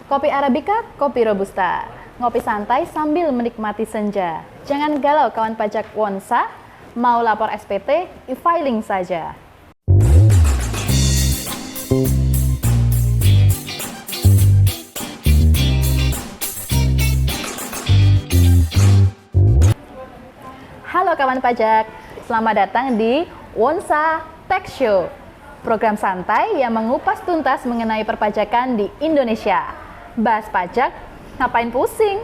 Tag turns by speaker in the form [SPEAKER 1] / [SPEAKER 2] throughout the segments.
[SPEAKER 1] Kopi Arabica, kopi Robusta. Ngopi santai sambil menikmati senja. Jangan galau kawan pajak Wonsa, mau lapor SPT, e-filing saja. Halo kawan pajak, selamat datang di Wonsa Tech Show, program santai yang mengupas tuntas mengenai perpajakan di Indonesia. Bahas pajak, ngapain pusing?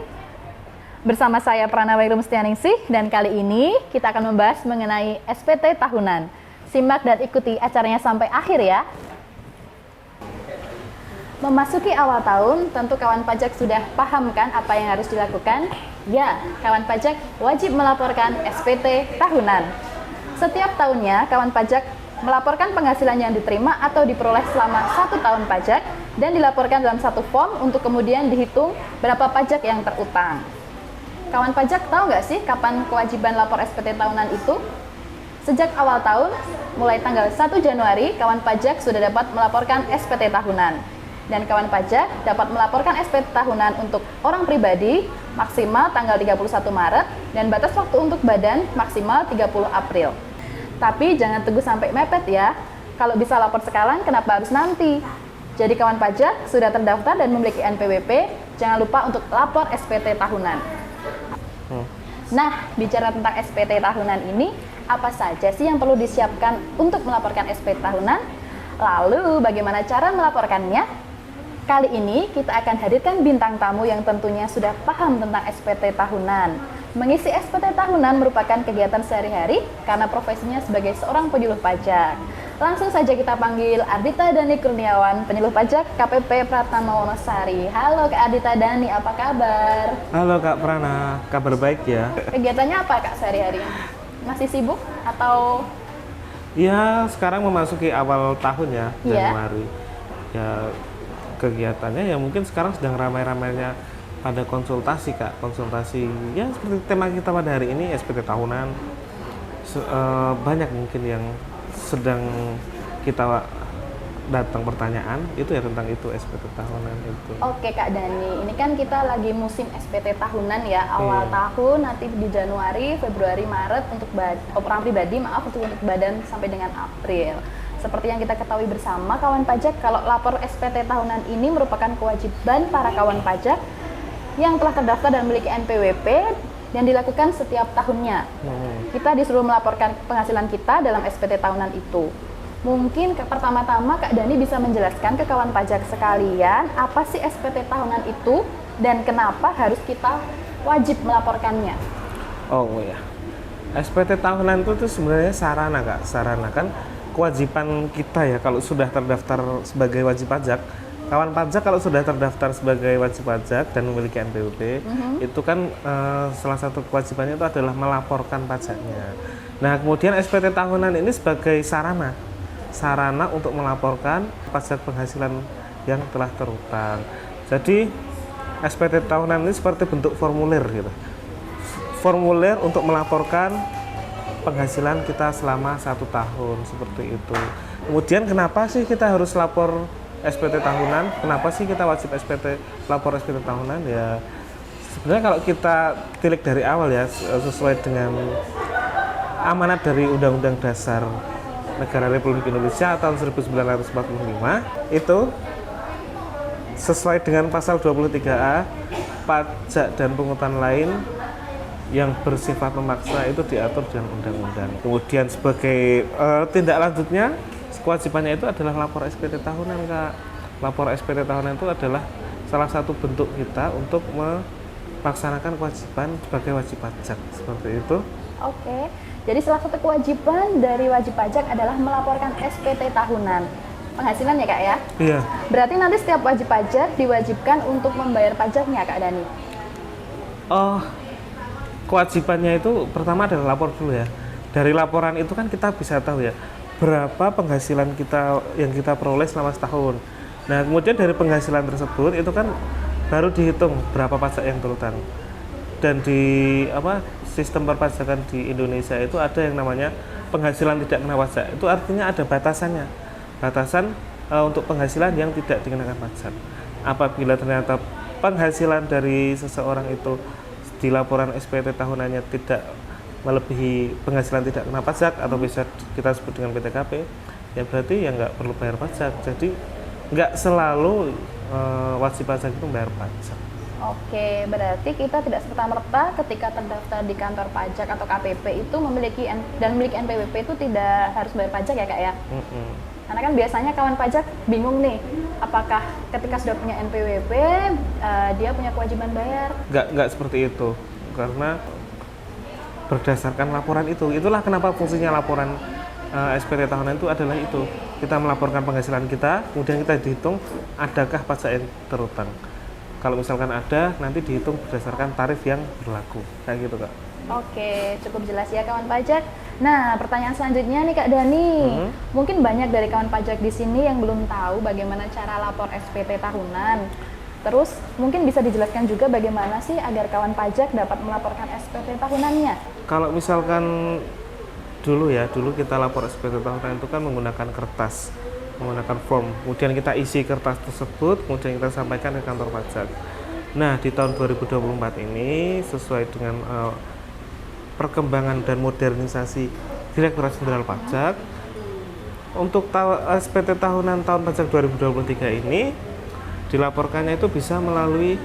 [SPEAKER 1] Bersama saya Pranawi Rumstianingsih, dan kali ini kita akan membahas mengenai SPT tahunan. Simak dan ikuti acaranya sampai akhir ya. Memasuki awal tahun, tentu kawan pajak sudah paham kan apa yang harus dilakukan? Ya, kawan pajak wajib melaporkan SPT tahunan. Setiap tahunnya, kawan pajak melaporkan penghasilan yang diterima atau diperoleh selama 1 tahun pajak dan dilaporkan dalam satu form untuk kemudian dihitung berapa pajak yang terutang. Kawan pajak tahu nggak sih kapan kewajiban lapor SPT tahunan itu? Sejak awal tahun, mulai tanggal 1 Januari, kawan pajak sudah dapat melaporkan SPT tahunan. Dan kawan pajak dapat melaporkan SPT tahunan untuk orang pribadi maksimal tanggal 31 Maret dan batas waktu untuk badan maksimal 30 April. Tapi jangan tunggu sampai mepet ya. Kalau bisa lapor sekarang, kenapa harus nanti? Jadi kawan pajak sudah terdaftar dan memiliki NPWP, jangan lupa untuk lapor SPT tahunan. Nah, bicara tentang SPT tahunan ini, apa saja sih yang perlu disiapkan untuk melaporkan SPT tahunan? Lalu, bagaimana cara melaporkannya? Kali ini kita akan hadirkan bintang tamu yang tentunya sudah paham tentang SPT tahunan. Mengisi SPT tahunan merupakan kegiatan sehari-hari karena profesinya sebagai seorang penyuluh pajak. Langsung saja kita panggil Ardita Dani Kurniawan, penyuluh pajak KPP Pratama Wonosari. Halo Kak Ardita Dani, apa kabar?
[SPEAKER 2] Halo Kak Prana, kabar baik ya?
[SPEAKER 1] Kegiatannya apa Kak sehari-hari? Masih sibuk atau?
[SPEAKER 2] Ya, sekarang memasuki awal tahun ya,
[SPEAKER 1] Iya.
[SPEAKER 2] Januari. Ya, kegiatannya ya mungkin sekarang sedang ramai-ramainya pada konsultasi Kak, konsultasi ya seperti tema kita pada hari ini SPT tahunan. Banyak mungkin yang sedang kita datang pertanyaan itu ya tentang itu SPT tahunan itu.
[SPEAKER 1] Oke Kak Dani, ini kan kita lagi musim SPT tahunan ya, awal
[SPEAKER 2] Iya.
[SPEAKER 1] tahun nanti di Januari, Februari, Maret untuk orang pribadi, untuk badan sampai dengan April. Seperti yang kita ketahui bersama kawan pajak, kalau lapor SPT tahunan ini merupakan kewajiban para kawan pajak yang telah terdaftar dan memiliki NPWP dan dilakukan setiap tahunnya. Kita disuruh melaporkan penghasilan kita dalam SPT tahunan itu. Mungkin pertama-tama Kak Dani bisa menjelaskan ke kawan pajak sekalian apa sih SPT tahunan itu dan kenapa harus kita wajib melaporkannya.
[SPEAKER 2] Oh ya, SPT tahunan itu tuh sebenarnya sarana Kak, sarana kan kewajiban kita ya kalau sudah terdaftar sebagai wajib pajak. Kawan pajak kalau sudah terdaftar sebagai wajib pajak dan memiliki NPWP, itu kan salah satu kewajibannya itu adalah melaporkan pajaknya. Nah, kemudian SPT tahunan ini sebagai sarana untuk melaporkan pajak penghasilan yang telah terutang. Jadi, SPT tahunan ini seperti bentuk formulir gitu. Formulir untuk melaporkan penghasilan kita selama 1 tahun, seperti itu. Kemudian kenapa sih kita harus lapor SPT tahunan? Kenapa sih kita wajib lapor SPT tahunan? Ya sebenarnya kalau kita tilik dari awal ya, sesuai dengan amanat dari Undang-Undang Dasar Negara Republik Indonesia tahun 1945, itu sesuai dengan pasal 23A, pajak dan pungutan lain yang bersifat memaksa itu diatur dengan undang-undang. Kemudian sebagai tindak lanjutnya, kewajibannya itu adalah lapor SPT tahunan Kak. Lapor SPT tahunan itu adalah salah satu bentuk kita untuk melaksanakan kewajiban sebagai wajib pajak, seperti itu.
[SPEAKER 1] Oke, jadi salah satu kewajiban dari wajib pajak adalah melaporkan SPT tahunan. Penghasilan ya Kak ya?
[SPEAKER 2] Iya.
[SPEAKER 1] Berarti nanti setiap wajib pajak diwajibkan untuk membayar pajaknya Kak Dani?
[SPEAKER 2] Kewajibannya itu pertama adalah lapor dulu ya. Dari laporan itu kan kita bisa tahu ya berapa penghasilan kita yang kita peroleh selama setahun. Nah, kemudian dari penghasilan tersebut itu kan baru dihitung berapa pajak yang terutang. Dan di sistem perpajakan di Indonesia itu ada yang namanya penghasilan tidak kena pajak. Itu artinya ada batasannya. Batasan untuk penghasilan yang tidak dikenakan pajak. apabila ternyata penghasilan dari seseorang itu di laporan SPT tahunannya tidak melebihi penghasilan tidak kena pajak atau bisa kita sebut dengan PTKP, ya berarti ya nggak perlu bayar pajak. Jadi nggak selalu wajib pajak itu bayar pajak.
[SPEAKER 1] Oke, berarti kita tidak serta-merta ketika terdaftar di kantor pajak atau KPP itu memiliki NPWP itu tidak harus bayar pajak ya Kak ya? Karena kan biasanya kawan pajak bingung nih, apakah ketika sudah punya NPWP dia punya kewajiban bayar?
[SPEAKER 2] Nggak seperti itu, karena berdasarkan laporan itulah kenapa fungsinya laporan SPT tahunan itu adalah itu. Kita melaporkan penghasilan kita, kemudian kita dihitung adakah pajak yang terutang. Kalau misalkan ada, nanti dihitung berdasarkan tarif yang berlaku, kayak gitu Kak.
[SPEAKER 1] Oke, cukup jelas ya kawan pajak. Nah, pertanyaan selanjutnya nih Kak Dani. Mungkin banyak dari kawan pajak di sini yang belum tahu bagaimana cara lapor SPT tahunan. Terus, mungkin bisa dijelaskan juga bagaimana sih agar kawan pajak dapat melaporkan SPT tahunannya?
[SPEAKER 2] Kalau misalkan dulu kita lapor SPT tahunan itu kan menggunakan kertas, menggunakan form, kemudian kita isi kertas tersebut, kemudian kita sampaikan ke kantor pajak. Nah, di tahun 2024 ini sesuai dengan perkembangan dan modernisasi Direktorat Jenderal Pajak, untuk SPT tahunan tahun pajak 2023 ini dilaporkannya itu bisa melalui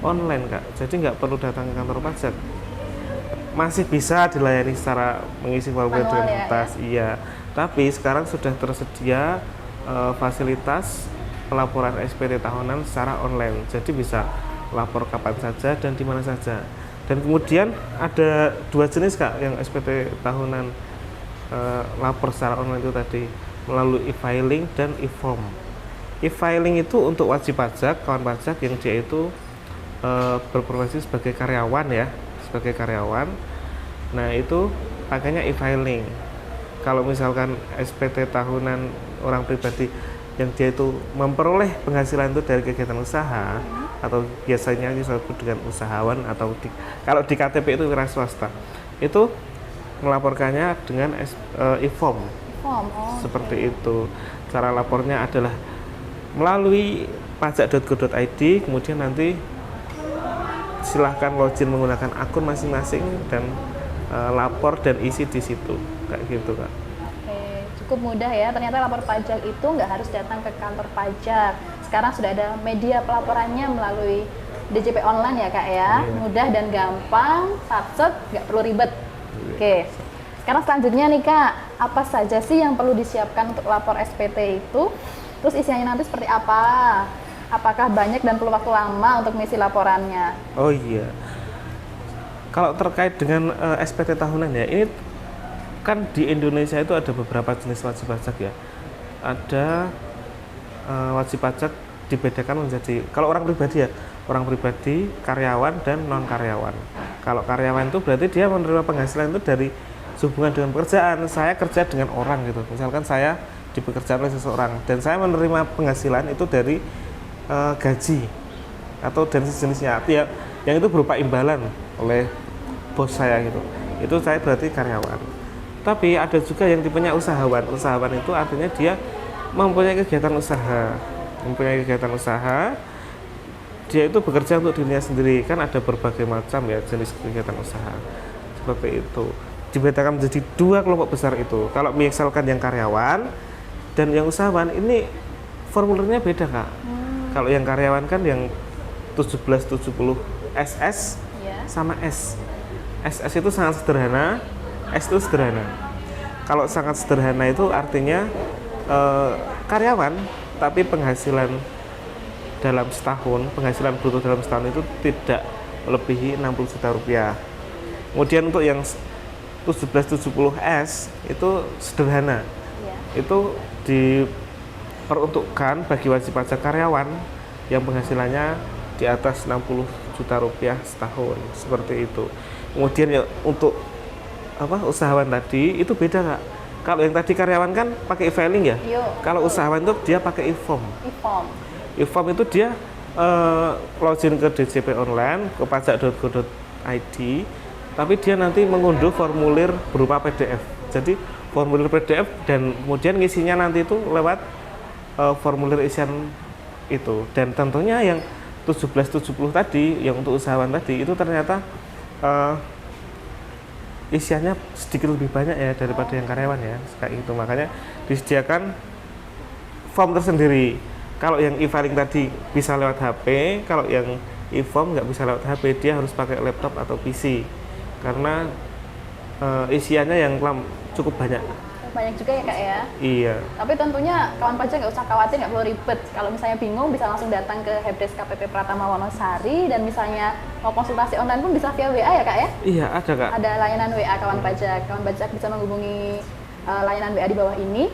[SPEAKER 2] online Kak, jadi nggak perlu datang ke kantor pajak. Masih bisa dilayani secara mengisi formulir dengan kertas, iya. Tapi sekarang sudah tersedia fasilitas pelaporan SPT tahunan secara online, jadi bisa lapor kapan saja dan di mana saja. Dan kemudian ada dua jenis Kak yang SPT tahunan lapor secara online itu tadi, melalui e-filing dan e-form. E-filing itu untuk wajib pajak, kawan pajak yang dia itu berprofesi sebagai karyawan ya, sebagai karyawan. Nah itu pakainya e-filing. Kalau misalkan SPT tahunan orang pribadi yang dia itu memperoleh penghasilan itu dari kegiatan usaha atau biasanya disebut dengan usahawan atau kalau di KTP itu wira swasta, itu melaporkannya dengan e-form. Seperti itu. Cara lapornya adalah melalui pajak.go.id, kemudian nanti silahkan login menggunakan akun masing-masing dan lapor dan isi di situ, kayak gitu Kak.
[SPEAKER 1] Oke, cukup mudah ya. Ternyata lapor pajak itu nggak harus datang ke kantor pajak. Sekarang sudah ada media pelaporannya melalui DJP online ya Kak ya. Mudah dan gampang, satset, nggak perlu ribet. Oke. Sekarang selanjutnya nih Kak, apa saja sih yang perlu disiapkan untuk lapor SPT itu? Terus isiannya nanti seperti apa? Apakah banyak dan perlu waktu lama untuk mengisi laporannya?
[SPEAKER 2] Oh iya. Kalau terkait dengan SPT tahunan ya, ini kan di Indonesia itu ada beberapa jenis wajib pajak ya. Ada wajib pajak dibedakan menjadi, kalau orang pribadi ya, orang pribadi, karyawan, dan non karyawan. Kalau karyawan itu berarti dia menerima penghasilan itu dari hubungan dengan pekerjaan. Saya kerja dengan orang gitu, misalkan saya dipekerjakan oleh seseorang dan saya menerima penghasilan itu dari gaji atau dan sejenisnya, ya, yang itu berupa imbalan oleh bos saya gitu, itu saya berarti karyawan. Tapi ada juga yang tipenya usahawan. Usahawan itu artinya dia mempunyai kegiatan usaha, dia itu bekerja untuk dirinya sendiri. Kan ada berbagai macam ya jenis kegiatan usaha seperti itu, dibedakan menjadi dua kelompok besar itu. Kalau misalkan yang karyawan dan yang usahawan ini formulirnya beda Kak. Kalau yang karyawan kan yang 1770 SS sama S. SS itu sangat sederhana, S itu sederhana. Kalau sangat sederhana itu artinya karyawan tapi penghasilan dalam setahun, penghasilan bruto dalam setahun itu tidak melebihi 60 juta rupiah. Kemudian untuk yang 1770S itu sederhana, itu diperuntukkan bagi wajib pajak karyawan yang penghasilannya di atas 60 juta rupiah setahun, seperti itu. Kemudian ya untuk usahawan tadi itu beda Kak. Kalau yang tadi karyawan kan pakai e-filing ya. Kalau usahawan itu dia pakai e-form. E-form itu dia login ke DJP online, ke pajak.go.id, tapi dia nanti mengunduh formulir berupa PDF. Jadi formulir PDF dan kemudian ngisinya nanti itu lewat formulir isian itu. Dan tentunya yang 1770 tadi, yang untuk usahawan tadi itu ternyata isiannya sedikit lebih banyak ya daripada yang karyawan ya, kayak gitu. Makanya disediakan form tersendiri. Kalau yang e-filing tadi bisa lewat HP, kalau yang e-form nggak bisa lewat HP, dia harus pakai laptop atau PC karena isiannya yang cukup banyak.
[SPEAKER 1] Banyak juga ya Kak ya.
[SPEAKER 2] Iya.
[SPEAKER 1] Tapi tentunya kawan pajak nggak usah khawatir, nggak perlu ribet. Kalau misalnya bingung bisa langsung datang ke Helpdesk KPP Pratama Wonosari, dan misalnya mau konsultasi online pun bisa via WA ya Kak ya?
[SPEAKER 2] Iya, ada Kak.
[SPEAKER 1] Ada layanan WA kawan pajak. Kawan pajak bisa menghubungi layanan WA di bawah ini.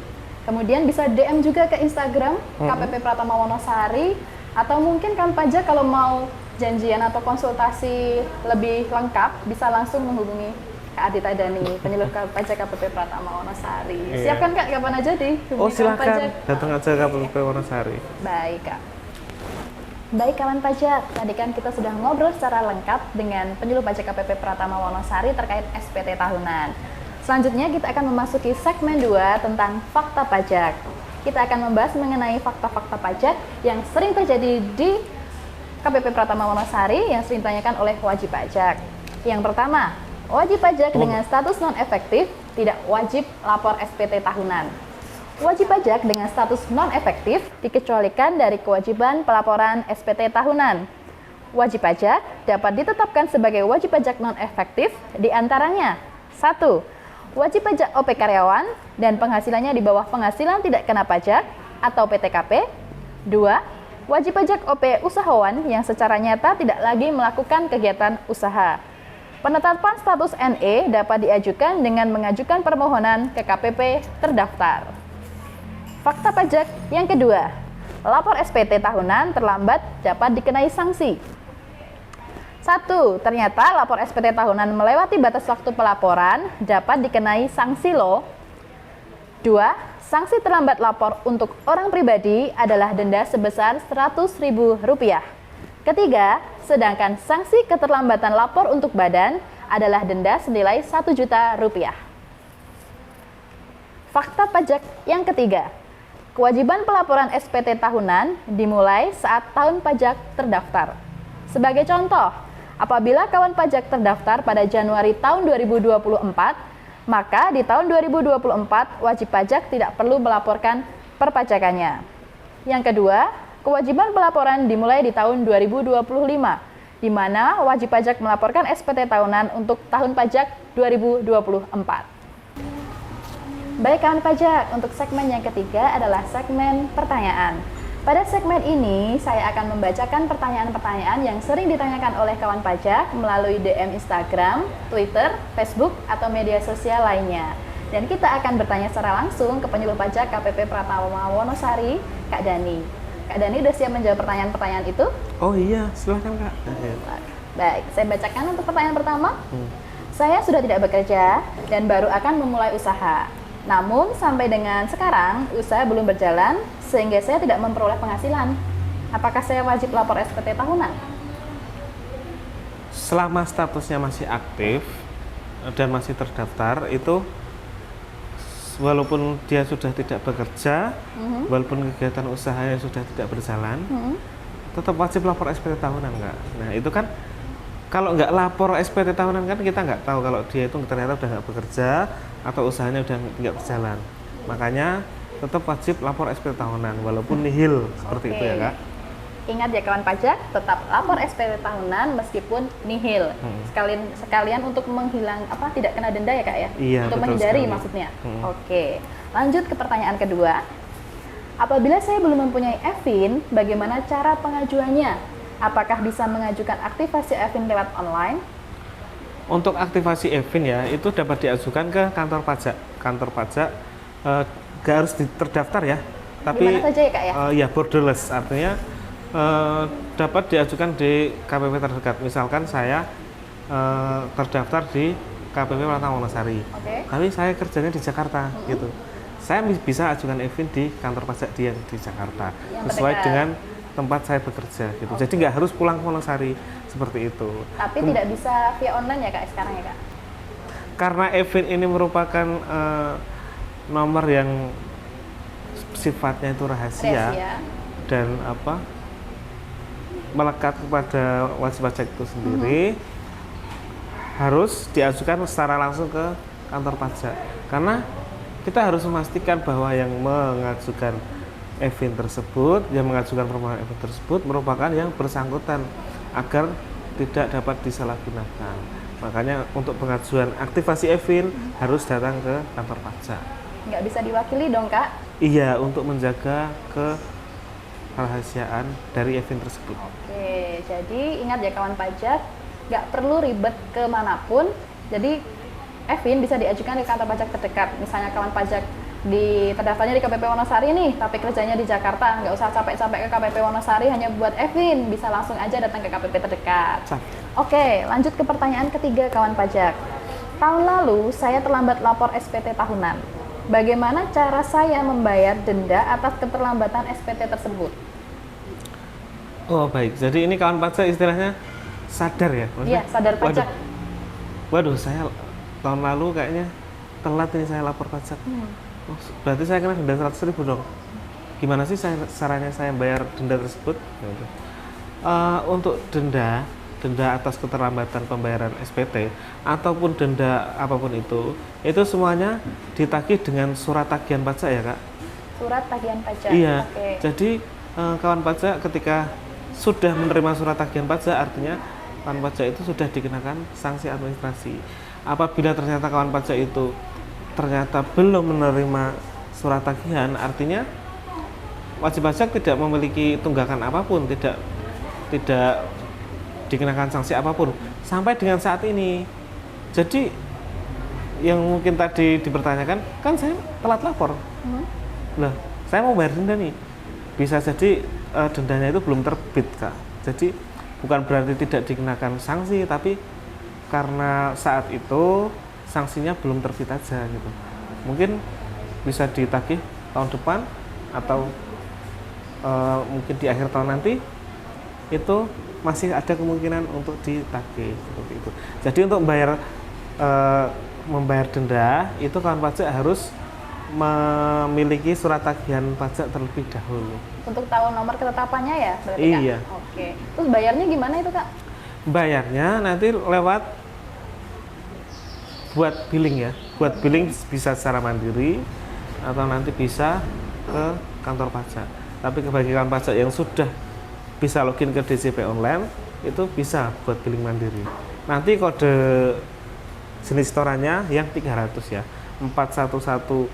[SPEAKER 1] Kemudian bisa DM juga ke Instagram KPP Pratama Wonosari, atau mungkin kawan pajak kalau mau janjian atau konsultasi lebih lengkap bisa langsung menghubungi Kak Adita Dani, penyuluh pajak KPP Pratama Wonosari.
[SPEAKER 2] Iya.
[SPEAKER 1] Siapkan Kak kapan aja di
[SPEAKER 2] Oh,
[SPEAKER 1] kawan
[SPEAKER 2] silakan
[SPEAKER 1] pajak.
[SPEAKER 2] datang aja ke KPP Wonosari.
[SPEAKER 1] Baik Kak. Baik kawan pajak, tadi kan kita sudah ngobrol secara lengkap dengan penyuluh pajak KPP Pratama Wonosari terkait SPT tahunan. Selanjutnya kita akan memasuki segmen 2 tentang fakta pajak. Kita akan membahas mengenai fakta-fakta pajak yang sering terjadi di KPP Pratama Wonosari yang sering ditanyakan oleh wajib pajak. Yang pertama, wajib pajak dengan status non-efektif tidak wajib lapor SPT tahunan. Wajib pajak dengan status non-efektif dikecualikan dari kewajiban pelaporan SPT tahunan. Wajib pajak dapat ditetapkan sebagai wajib pajak non-efektif di antaranya: 1. Wajib pajak OP karyawan dan penghasilannya di bawah penghasilan tidak kena pajak atau PTKP. 2. Wajib pajak OP usahawan yang secara nyata tidak lagi melakukan kegiatan usaha. Penetapan status NE dapat diajukan dengan mengajukan permohonan ke KPP terdaftar. Fakta pajak yang kedua, lapor SPT tahunan terlambat dapat dikenai sanksi. 1. Ternyata lapor SPT tahunan melewati batas waktu pelaporan dapat dikenai sanksi loh. 2. Sanksi terlambat lapor untuk orang pribadi adalah denda sebesar Rp100.000. Ketiga, sedangkan sanksi keterlambatan lapor untuk badan adalah denda senilai Rp1 juta. Fakta pajak yang ketiga, kewajiban pelaporan SPT tahunan dimulai saat tahun pajak terdaftar. Sebagai contoh, apabila kawan pajak terdaftar pada Januari tahun 2024, maka di tahun 2024 wajib pajak tidak perlu melaporkan perpajakannya. Yang kedua, kewajiban pelaporan dimulai di tahun 2025, di mana wajib pajak melaporkan SPT tahunan untuk tahun pajak 2024. Baik kawan pajak, untuk segmen yang ketiga adalah segmen pertanyaan. Pada segmen ini, saya akan membacakan pertanyaan-pertanyaan yang sering ditanyakan oleh kawan pajak melalui DM Instagram, Twitter, Facebook, atau media sosial lainnya. Dan kita akan bertanya secara langsung ke penyuluh pajak KPP Pratama Wonosari, Kak Dani. Kak Dani udah siap menjawab pertanyaan-pertanyaan itu?
[SPEAKER 2] Oh iya, silakan Kak.
[SPEAKER 1] Baik, saya bacakan untuk pertanyaan pertama. Saya sudah tidak bekerja dan baru akan memulai usaha. Namun sampai dengan sekarang usaha belum berjalan sehingga saya tidak memperoleh penghasilan. Apakah saya wajib lapor SPT tahunan?
[SPEAKER 2] Selama statusnya masih aktif dan masih terdaftar, itu walaupun dia sudah tidak bekerja, walaupun kegiatan usahanya sudah tidak berjalan, tetap wajib lapor SPT tahunan nggak? Nah itu kan kalau nggak lapor SPT tahunan kan kita nggak tahu kalau dia itu ternyata udah nggak bekerja atau usahanya udah nggak berjalan. Makanya tetap wajib lapor SPT tahunan walaupun nihil seperti itu ya Kak.
[SPEAKER 1] Ingat ya kawan pajak, tetap lapor SPT tahunan meskipun nihil. Sekalian untuk menghilang tidak kena denda ya Kak ya?
[SPEAKER 2] Iya,
[SPEAKER 1] untuk
[SPEAKER 2] betul
[SPEAKER 1] menghindari
[SPEAKER 2] sekali.
[SPEAKER 1] maksudnya. Oke. Lanjut ke pertanyaan kedua. Apabila saya belum mempunyai EVIN, bagaimana cara pengajuannya? Apakah bisa mengajukan aktivasi EVIN lewat online?
[SPEAKER 2] Untuk aktivasi EVIN ya, itu dapat diajukan ke kantor pajak. Kantor pajak nggak harus terdaftar ya, tapi
[SPEAKER 1] Dimana saja ya Kak ya?
[SPEAKER 2] Ya borderless, artinya dapat diajukan di KPP terdekat. Misalkan saya terdaftar di KPP Pratama Wonosari, tapi saya kerjanya di Jakarta gitu. Saya bisa ajukan EVIN di kantor pajak di Jakarta, sesuai dengan tempat saya bekerja gitu. Jadi nggak harus pulang ke Wonosari seperti itu.
[SPEAKER 1] Tapi tidak bisa via online ya Kak sekarang ya Kak?
[SPEAKER 2] Karena EVIN ini merupakan nomor yang sifatnya itu rahasia. dan melekat kepada wajib pajak itu sendiri harus diajukan secara langsung ke kantor pajak, karena kita harus memastikan bahwa yang mengajukan e-fin tersebut, yang mengajukan permohonan e-fin tersebut merupakan yang bersangkutan agar tidak dapat disalahgunakan. Makanya untuk pengajuan aktivasi e-fin harus datang ke kantor pajak.
[SPEAKER 1] Nggak bisa diwakili dong, Kak?
[SPEAKER 2] Iya, untuk menjaga kerahasiaan dari e-fin tersebut.
[SPEAKER 1] Oke, jadi ingat ya kawan pajak, nggak perlu ribet kemanapun. Jadi e-fin bisa diajukan ke kantor pajak terdekat. Misalnya kawan pajak terdaftarnya di KPP Wonosari nih, tapi kerjanya di Jakarta, nggak usah capek-capek ke KPP Wonosari hanya buat e-fin, bisa langsung aja datang ke KPP terdekat. Oke, lanjut ke pertanyaan ketiga kawan pajak. Tahun lalu saya terlambat lapor SPT tahunan. Bagaimana cara saya membayar denda atas keterlambatan SPT tersebut?
[SPEAKER 2] Oh baik, jadi ini kawan pajak istilahnya sadar ya?
[SPEAKER 1] Iya, sadar pajak.
[SPEAKER 2] Waduh, saya tahun lalu kayaknya telat ini saya lapor pajak. Oh, berarti saya kena denda 100.000 dong. Gimana sih caranya saya bayar denda tersebut? Untuk denda atas keterlambatan pembayaran SPT ataupun denda apapun itu semuanya ditagih dengan surat tagihan pajak ya Kak?
[SPEAKER 1] Surat tagihan pajak?
[SPEAKER 2] Iya,
[SPEAKER 1] okay.
[SPEAKER 2] Jadi kawan pajak ketika sudah menerima surat tagihan pajak, artinya kawan pajak itu sudah dikenakan sanksi administrasi. Apabila ternyata kawan pajak itu ternyata belum menerima surat tagihan, artinya wajib pajak tidak memiliki tunggakan apapun, tidak dikenakan sanksi apapun sampai dengan saat ini. Jadi yang mungkin tadi dipertanyakan, kan saya telat lapor. Lah, saya mau bayar denda nih. Bisa jadi dendanya itu belum terbit, Kak. Jadi bukan berarti tidak dikenakan sanksi, tapi karena saat itu sanksinya belum terbit aja gitu. Mungkin bisa ditagih tahun depan atau mungkin di akhir tahun nanti, itu masih ada kemungkinan untuk ditagih seperti itu. Jadi untuk membayar denda itu kawan pajak harus memiliki surat tagihan pajak terlebih dahulu. Untuk tahu nomor ketetapannya ya berarti
[SPEAKER 1] iya. Kak? Oke. Terus bayarnya gimana itu Kak?
[SPEAKER 2] Bayarnya nanti lewat buat billing ya. Buat billing bisa secara mandiri atau nanti bisa ke kantor pajak. Tapi bagi kawan pajak yang sudah bisa login ke DJP online itu bisa buat billing mandiri. Nanti kode jenis setorannya yang 300 ya. 41125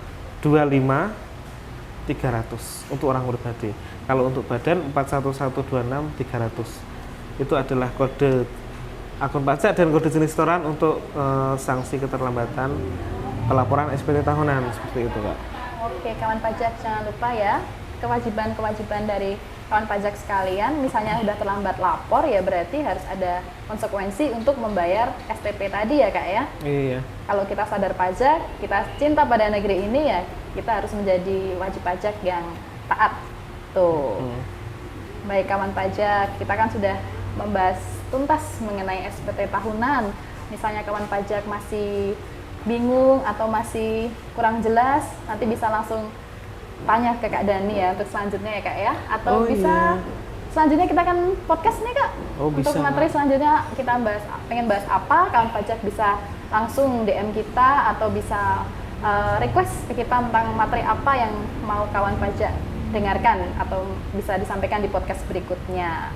[SPEAKER 2] 300 untuk orang pribadi. Kalau untuk badan 41126 300. Itu adalah kode akun pajak dan kode jenis setoran untuk sanksi keterlambatan pelaporan SPT tahunan seperti itu, Kak.
[SPEAKER 1] Oke, kawan pajak jangan lupa ya, kewajiban dari kawan pajak sekalian, misalnya sudah terlambat lapor ya berarti harus ada konsekuensi untuk membayar SPT tadi ya Kak ya.
[SPEAKER 2] Iya.
[SPEAKER 1] Kalau kita sadar pajak, kita cinta pada negeri ini ya, kita harus menjadi wajib pajak yang taat. Tuh. Baik kawan pajak, kita kan sudah membahas tuntas mengenai SPT tahunan. Misalnya kawan pajak masih bingung atau masih kurang jelas, nanti bisa langsung tanya ke Kak Dani ya untuk selanjutnya ya Kak ya, atau bisa selanjutnya kita kan podcast nih Kak. Untuk bisa, materi selanjutnya kita pengen bahas apa, kawan pajak bisa langsung DM kita atau bisa request ke kita tentang materi apa yang mau kawan pajak dengarkan atau bisa disampaikan di podcast berikutnya.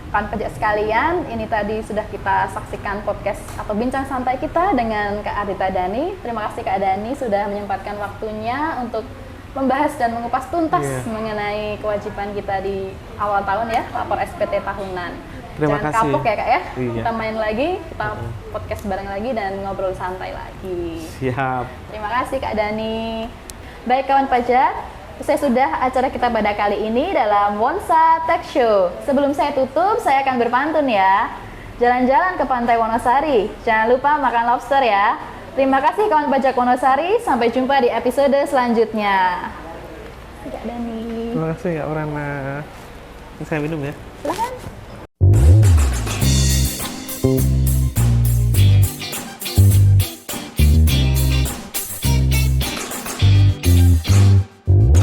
[SPEAKER 1] Kawan pajak sekalian, ini tadi sudah kita saksikan podcast atau bincang santai kita dengan Kak Ardita Dani. Terima kasih Kak Dani sudah menyempatkan waktunya untuk membahas dan mengupas tuntas mengenai kewajiban kita di awal tahun ya, lapor SPT tahunan.
[SPEAKER 2] Jangan
[SPEAKER 1] kapok ya Kak ya,
[SPEAKER 2] iya.
[SPEAKER 1] Kita main lagi, kita podcast bareng lagi dan ngobrol santai lagi.
[SPEAKER 2] Siap.
[SPEAKER 1] Terima kasih Kak Dani. Baik kawan pajak, saya sudah acara kita pada kali ini dalam Wonsa Tech Show. Sebelum saya tutup, saya akan berpantun ya. Jalan-jalan ke pantai Wonosari, jangan lupa makan lobster ya. Terima kasih kawan pajak Wonosari, sampai jumpa di episode selanjutnya. Kak Dani.
[SPEAKER 2] Terima kasih Kak Prana. Saya minum ya.
[SPEAKER 1] Silahkan.